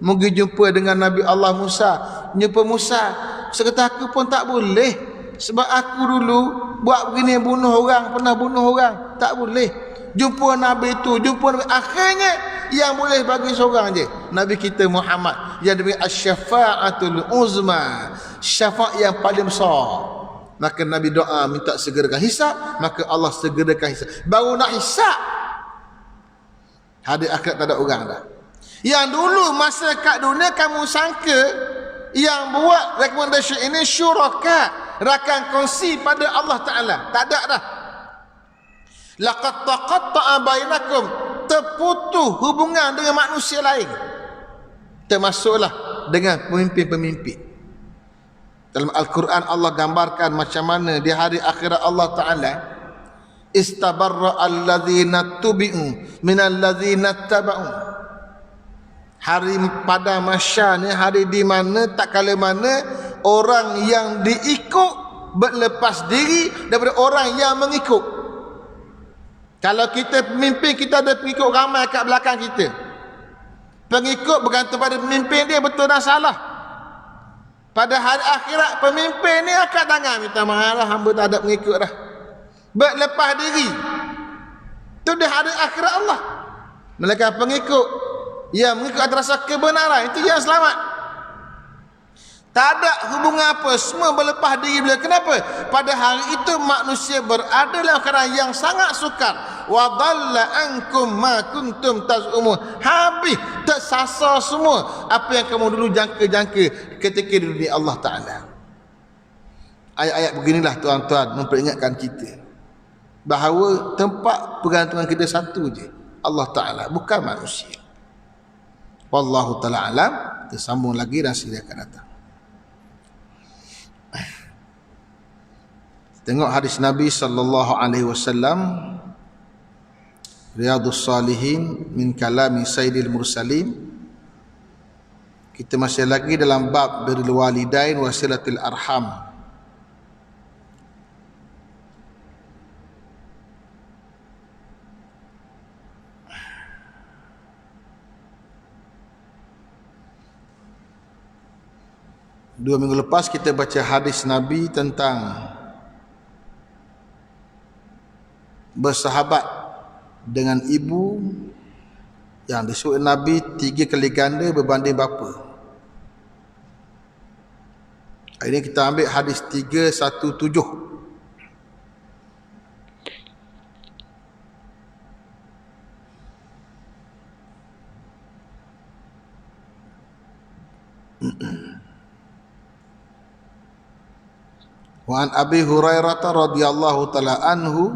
Mungkin jumpa dengan Nabi Allah Musa, jumpa Musa. Saya kata, aku pun tak boleh, sebab aku dulu buat begini, bunuh orang, pernah bunuh orang. Tak boleh. Jumpa Nabi tu, jumpa Nabi. Akhirnya yang boleh bagi seorang je, Nabi kita Muhammad, yang diberi asy-syafa'atul uzma, syafaat yang paling besar. Maka Nabi doa minta segerakan hisab, maka Allah segerakan hisab. Baru nak hisab, hari akhirat tak ada orang dah. Yang dulu masa kat dunia kamu sangka yang buat recommendation ini syuraka, rakan kongsi pada Allah Ta'ala. Tak ada dah. Laqad taqatta'a bainakum, terputus hubungan dengan manusia lain, termasuklah dengan pemimpin-pemimpin. Dalam Al-Quran Allah gambarkan macam mana di hari akhirat Allah Ta'ala, istabarra alladzina tubi'u minal ladzina taba'u. Hari pada mahsyar ni hari di mana tak kala mana orang yang diikut berlepas diri daripada orang yang mengikut. Kalau kita pemimpin, kita ada pengikut ramai kat belakang kita. Pengikut bergantung pada pemimpin dia betul dan salah. Pada hari akhirat pemimpin ni angkat tangan minta maaf lah, hamba tak ada pengikut dah, berlepas diri. Itu di hari akhirat Allah. Mereka pengikut yang mengikut atas rasa kebenaran, itu yang selamat. Tak ada hubungan apa, semua berlepas diri beliau. Kenapa? Pada hari itu manusia berada dalam keadaan yang sangat sukar. Wa dhalla ankum ma kuntum tazumun. Habis tersasar semua apa yang kamu dulu jangka-jangka ketika di dunia Allah Ta'ala. Ayat-ayat beginilah tuan-tuan memperingatkan kita bahawa tempat pergantungan kita satu je, Allah Ta'ala, bukan manusia. Wallahu ta'ala alam. Kita sambung lagi dan sila akan datang. Tengok hadis Nabi sallallahu alaihi wasallam, Riyadhus Salihin min kalami Sayyidil Mursalin. Kita masih lagi dalam bab birrul walidain wa silatul arham. Dua minggu lepas kita baca hadis Nabi tentang bersahabat dengan ibu yang disebut Nabi 3 kali ganda berbanding bapa. Hari ini kita ambil hadis 317. Wa an Abi Hurairah radhiyallahu taala anhu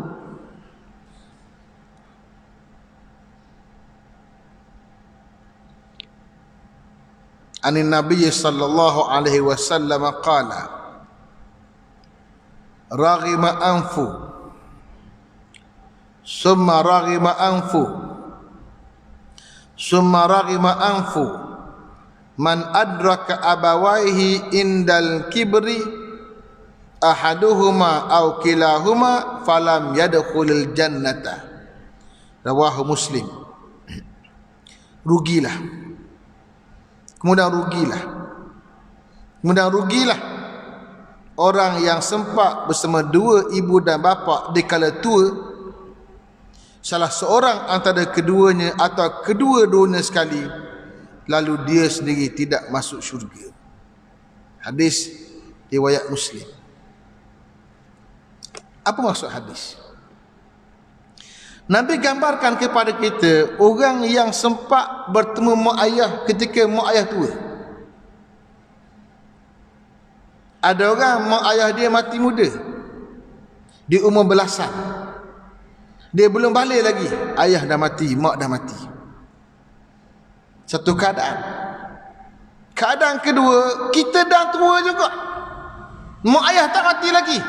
anin Nabi sallallahu alaihi wasallam qala raghima anfu summa raghima anfu summa raghima anfu man adraka abawaihi indal kibri ahaduhuma aw kilahuma falam yadkhulul jannata. Rawahu Muslim. Rugilah. Kemudian rugilah orang yang sempat bersama dua ibu dan bapa di kala tua, salah seorang antara keduanya atau kedua-duanya sekali, lalu dia sendiri tidak masuk syurga. Hadis riwayat Muslim. Apa maksud hadis? Nabi gambarkan kepada kita orang yang sempat bertemu mak ayah ketika mak ayah tua. Ada orang mak ayah dia mati muda, di umur belasan, dia belum balik lagi, ayah dah mati, mak dah mati. Satu keadaan. Keadaan kedua, kita dah tua juga, mak ayah tak mati lagi.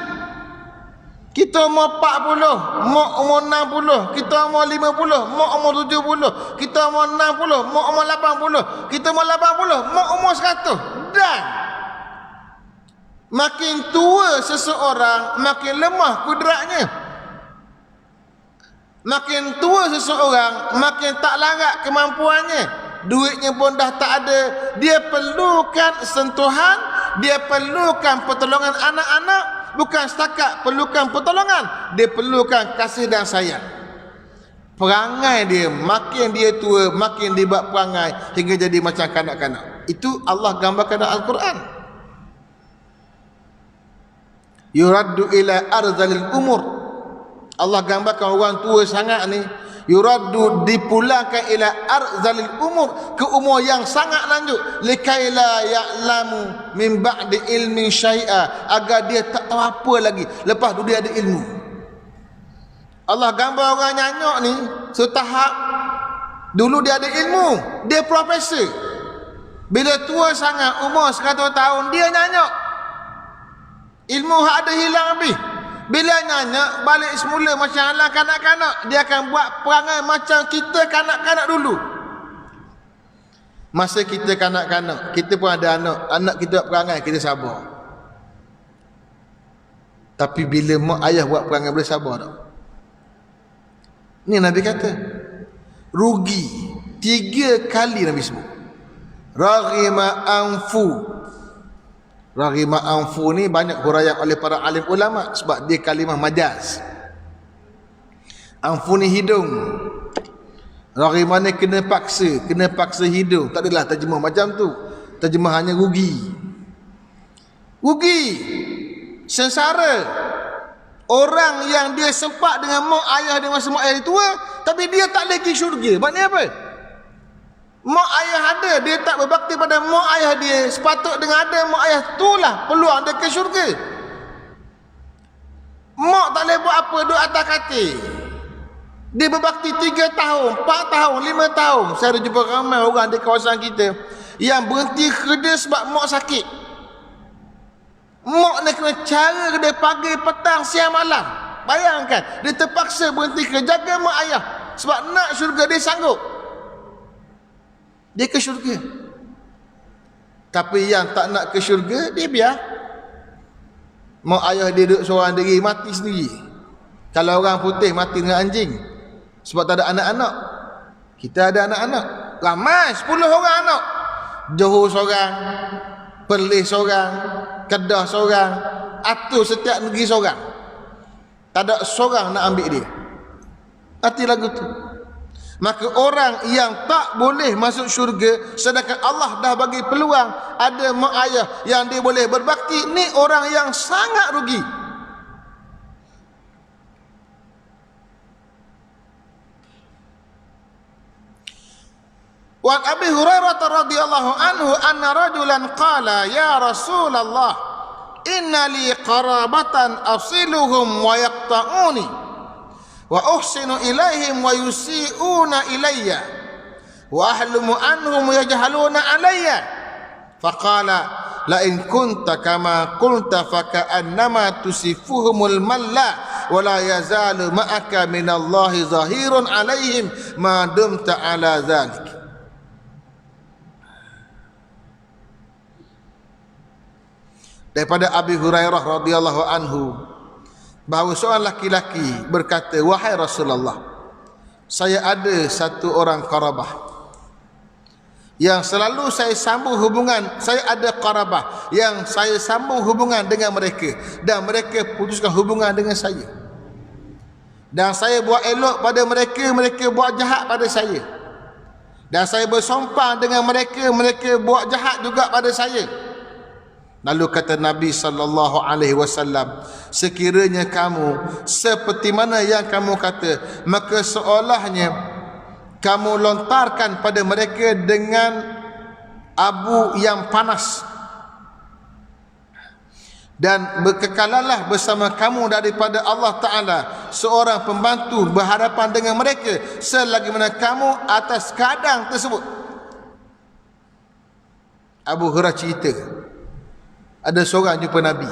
Kita umur 40, mak umur 60, kita umur 50, mak umur 70, kita umur 60, mak umur 80, kita umur 80, mak umur 100. Dan makin tua seseorang, makin lemah kudratnya. Makin tua seseorang, makin tak larat kemampuannya. Duitnya pun dah tak ada. Dia perlukan sentuhan, dia perlukan pertolongan anak-anak bukan setakat perlukan pertolongan, dia perlukan kasih dan sayang. Perangai dia, makin dia tua, makin dia buat perangai hingga jadi macam kanak-kanak. Itu Allah gambarkan dalam Al-Quran. Yuraddu ila arzalil umur. Allah gambarkan orang tua sangat ni, yuraddu, dipulangkan ila arzalil umur, ke umur yang sangat lanjut, likaila ya'lamu min ba'di ilmin syai'a, agar dia tak tahu apa lagi lepas tu dia ada ilmu. Allah gambar orang nyanyok ni setahap, dulu dia ada ilmu, dia profesor, bila tua sangat umur 100 tahun dia nyanyok, ilmu hak ada hilang habis. Bila nyanyok balik semula macam ala kanak-kanak, dia akan buat perangai macam kita kanak-kanak dulu. Masa kita kanak-kanak, kita pun ada anak kita buat perangai, kita sabar. Tapi bila mak ayah buat perangai, boleh sabar tak? Ni Nabi kata rugi 3 kali. Nabi sebut raghima anfu. Raghima anfu ni banyak huraian oleh para alim ulama sebab dia kalimah majaz. Anfu ni hidung, raghima ni kena paksa hidung. Tak adalah terjemah macam tu, terjemahannya rugi, sengsara. Orang yang dia sempat dengan mak ayah dia masa mak ayah dia tua, tapi dia tak lagi syurga. Maknanya apa? Mak ayah ada, dia tak berbakti pada mak ayah dia. Sepatut dengan ada mak ayah, itulah peluang dia ke syurga. Mak tak boleh buat apa, duduk atas katil. Dia berbakti 3 tahun, 4 tahun, 5 tahun. Saya ada jumpa ramai orang di kawasan kita yang berhenti kerja sebab mak sakit. Mak ni kena cara dia pagi, petang, siang, malam. Bayangkan, dia terpaksa berhenti kerja jaga mak ayah sebab nak syurga, dia sanggup, dia ke syurga. Tapi yang tak nak ke syurga, dia biar mak ayah dia duduk seorang diri, mati sendiri. Kalau orang putih mati dengan anjing sebab tak ada anak-anak. Kita ada anak-anak ramai, 10 orang anak. Johor seorang, Perlis seorang, Kedah seorang, atur setiap negeri seorang. Tak ada seorang nak ambil dia. Hati lagu tu. Maka orang yang tak boleh masuk syurga, sedangkan Allah dah bagi peluang, ada mak ayah yang dia boleh berbakti, ni orang yang sangat rugi. Wa Abi Hurairah radhiyallahu anhu anna rajulan qala ya Rasulullah inna li qarabatan asiluhum wa yaqta'uni wa uhsinu ilaihim wa yusi'una ilayya wa ahlumu anhum yajhaluna alayya faqala la in kunta kama qulta fa ka'annama tusifuhumul malla wa la yazalu ma'aka minallahi zahirun alaihim ma dumta ala dhalik. Daripada Abi Hurairah radhiyallahu anhu bahawa seorang laki-laki berkata, wahai Rasulullah, saya ada satu orang qarabah yang selalu saya sambung hubungan, saya ada qarabah yang saya sambung hubungan dengan mereka dan mereka putuskan hubungan dengan saya, dan saya buat elok pada mereka, mereka buat jahat pada saya, dan saya bersumpah dengan mereka, mereka buat jahat juga pada saya. Lalu kata Nabi SAW, sekiranya kamu seperti mana yang kamu kata, maka seolahnya kamu lontarkan pada mereka dengan abu yang panas, dan berkekalanlah bersama kamu daripada Allah Ta'ala seorang pembantu berhadapan dengan mereka selagi mana kamu atas keadaan tersebut. Abu Hurairah cerita, ada seorang jumpa Nabi,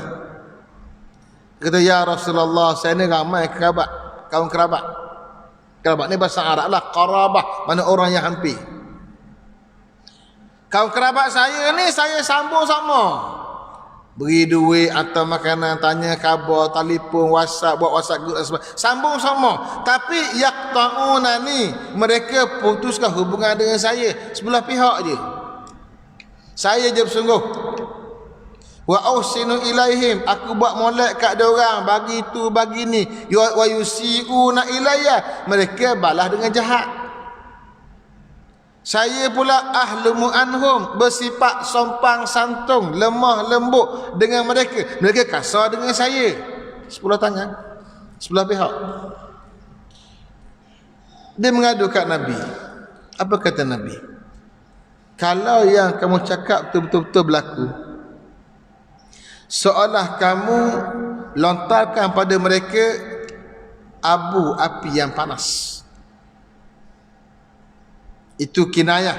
kata, ya Rasulullah, saya ni ramai kerabat, kaum kerabat. Kerabat ni bahasa Arab lah, qarabah, mana orang yang hampir. Kaum kerabat saya ni saya sambung sama, beri duit atau makanan, tanya khabar, telefon, WhatsApp, buat WhatsApp group, sambung sama. Tapi yaqta'una ni, mereka putuskan hubungan dengan saya sebelah pihak je. Saya je bersungguh. Wa ausinu ilaihim, aku buat molek kat dia orang, bagi tu bagi ni. Wa yusiuna ilayya, mereka balas dengan jahat. Saya pula ahlumu anhum, bersifat sompang santun, lemah lembut dengan mereka. Mereka kasar dengan saya. 10 tangan, 10 pihak. Dia mengadu kat Nabi. Apa kata Nabi? Kalau yang kamu cakap betul-betul berlaku, seolah kamu lontarkan pada mereka abu api yang panas. Itu kinayah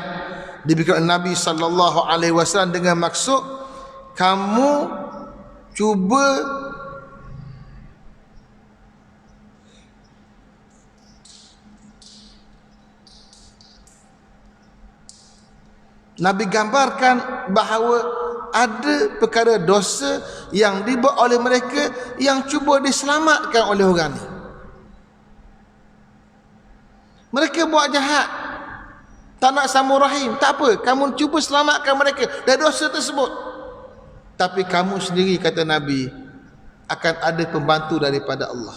diberikan Nabi SAW dengan maksud kamu cuba Nabi gambarkan bahawa ada perkara dosa yang dibuat oleh mereka yang cuba diselamatkan oleh orang ni. Mereka buat jahat, tak nak sambung rahim, tak apa, kamu cuba selamatkan mereka dari dosa tersebut. Tapi kamu sendiri, kata Nabi, akan ada pembantu daripada Allah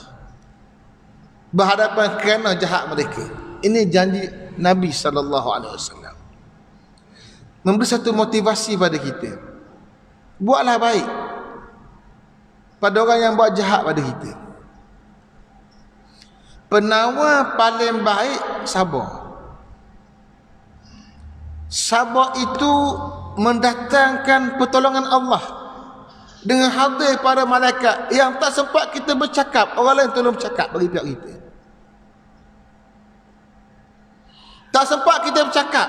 berhadapan kerana jahat mereka. Ini janji Nabi SAW. Memberi satu motivasi pada kita. Buatlah baik pada orang yang buat jahat pada kita. Penawar paling baik sabar. Sabar itu mendatangkan pertolongan Allah dengan hadir para malaikat yang tak sempat kita bercakap, orang lain tolong bercakap bagi pihak kita. Tak sempat kita bercakap,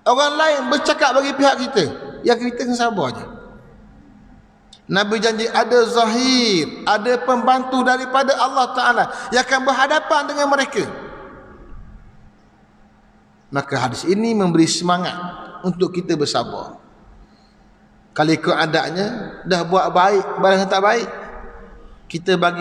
orang lain bercakap bagi pihak kita. Yang kita kena sabar je. Nabi janji ada zahir, ada pembantu daripada Allah Ta'ala yang akan berhadapan dengan mereka. Maka hadis ini memberi semangat untuk kita bersabar. Kalau ikut adanya, dah buat baik, barang tak baik, kita bagi